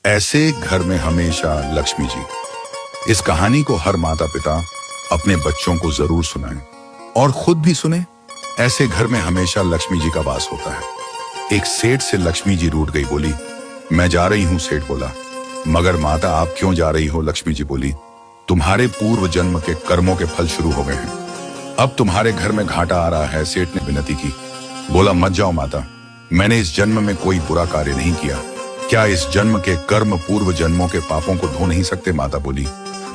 ऐसे घर में हमेशा लक्ष्मी जी। इस कहानी को हर माता पिता अपने बच्चों को जरूर सुनाएं और खुद भी सुने। ऐसे घर में हमेशा लक्ष्मी जी का वास होता है। एक सेठ से लक्ष्मी जी रूठ गई, बोली मैं जा रही हूं। सेठ बोला मगर माता आप क्यों जा रही हो? लक्ष्मी जी बोली तुम्हारे पूर्व जन्म के कर्मों के फल शुरू हो गए हैं, अब तुम्हारे घर में घाटा आ रहा है। सेठ ने विनती की, बोला मत जाओ माता, मैंने इस जन्म में कोई बुरा कार्य नहीं किया। क्या इस जन्म के कर्म पूर्व जन्मों के पापों को धो नहीं सकते? माता बोली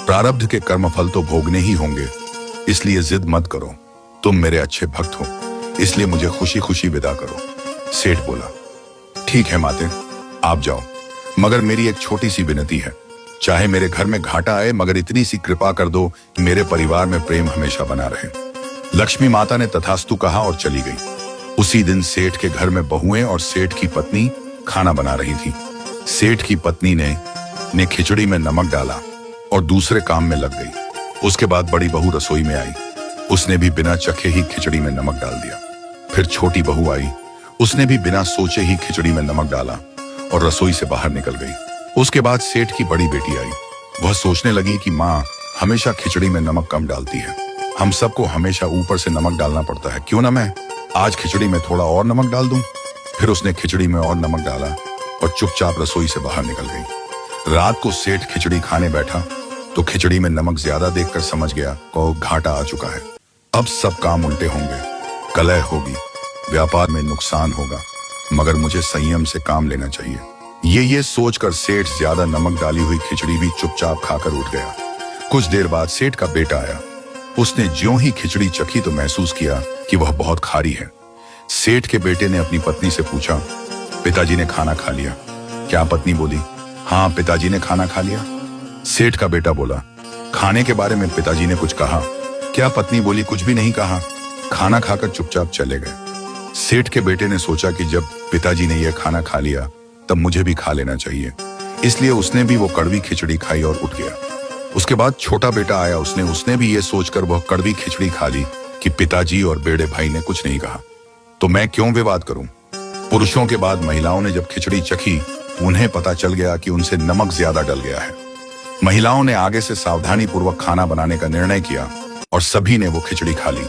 प्रारब्ध के कर्म फल तो भोगने ही होंगे, इसलिए जिद मत करो, तुम मेरे अच्छे भक्त हो, इसलिए मुझे खुशी खुशी विदा करो। सेठ बोला ठीक है माते, आप जाओ, मगर मेरी एक छोटी सी विनती है, चाहे मेरे घर में घाटा आए मगर इतनी सी कृपा कर दो मेरे परिवार में प्रेम हमेशा बना रहे। लक्ष्मी माता ने तथास्तु कहा और चली गई। उसी दिन सेठ के घर में बहुएं और सेठ की पत्नी खाना बना रही थी। सेठ की पत्नी ने खिचड़ी में नमक डाला और दूसरे काम में लग गई। उसके बाद बड़ी बहू रसोई में आई, उसने भी बिना चखे ही खिचड़ी में नमक डाल दिया। फिर छोटी बहू आई, उसने भी बिना सोचे ही खिचड़ी में नमक डाला और रसोई से बाहर निकल गई। उसके बाद सेठ की बड़ी बेटी आई, वह सोचने लगी कि माँ हमेशा खिचड़ी में नमक कम डालती है, हम सबको हमेशा ऊपर से नमक डालना पड़ता है, क्यों ना मैं आज खिचड़ी में थोड़ा और नमक डाल दूं। फिर उसने खिचड़ी में और नमक डाला और चुपचाप रसोई से बाहर निकल गई। रात को सेठ खिचड़ी खाने बैठा तो खिचड़ी में नमक ज्यादा देखकर समझ गया को घाटा आ चुका है, अब सब काम उल्टे होंगे, कलह होगी, व्यापार में नुकसान होगा, मगर मुझे संयम से काम लेना चाहिए। ये सोचकर सेठ ज्यादा नमक डाली हुई खिचड़ी भी चुपचाप खाकर उठ गया। कुछ देर बाद सेठ का बेटा आया, उसने ज्यों ही खिचड़ी चखी तो महसूस किया कि वह बहुत खारी है। सेठ के बेटे ने अपनी पत्नी से पूछा पिताजी ने खाना खा लिया क्या? पत्नी बोली हाँ पिताजी ने खाना खा लिया। सेठ का बेटा बोला खाने के बारे में पिताजी ने कुछ कहा क्या? पत्नी बोली कुछ भी नहीं कहा, खाना खाकर चुपचाप चले गए। सेठ के बेटे ने सोचा कि जब पिताजी ने यह खाना खा लिया तब मुझे भी खा लेना चाहिए, इसलिए उसने भी वो कड़वी खिचड़ी खाई और उठ गया। उसके बाद छोटा बेटा आया, उसने भी ये सोचकर वह कड़वी खिचड़ी खा ली कि पिताजी और बेड़े भाई ने कुछ नहीं कहा, तो मैं क्यों विवाद करूं। पुरुषों के बाद महिलाओं ने जब खिचड़ी चखी उन्हें पता चल गया कि उनसे नमक ज्यादा डल गया है। महिलाओं ने आगे से सावधानी पूर्वक खाना बनाने का निर्णय किया और सभी ने वो खिचड़ी खा ली।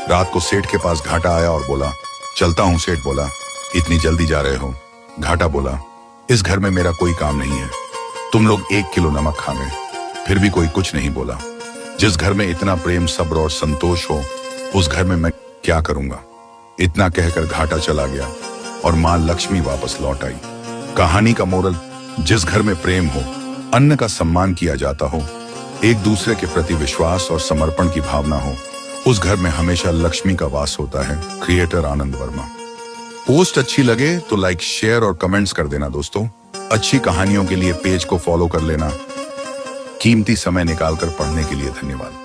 रात को सेठ के पास घाटा आया और बोला चलता हूं। सेठ बोला इतनी जल्दी जा रहे हो? घाटा बोला इस घर में मेरा कोई काम नहीं है, तुम लोग 1 किलो नमक खा गए। फिर भी कोई कुछ नहीं बोला। जिस घर में इतना प्रेम सब्र और संतोष हो उस घर में मैं क्या करूंगा। इतना कहकर घाटा चला गया और मां लक्ष्मी वापस लौट आई। कहानी का मोरल, जिस घर में प्रेम हो, अन्न का सम्मान किया जाता हो, एक दूसरे के प्रति विश्वास और समर्पण की भावना हो, उस घर में हमेशा लक्ष्मी का वास होता है। क्रिएटर आनंद वर्मा। पोस्ट अच्छी लगे तो लाइक शेयर और कमेंट्स कर देना दोस्तों। अच्छी कहानियों के लिए पेज को फॉलो कर लेना। कीमती समय निकालकर पढ़ने के लिए धन्यवाद।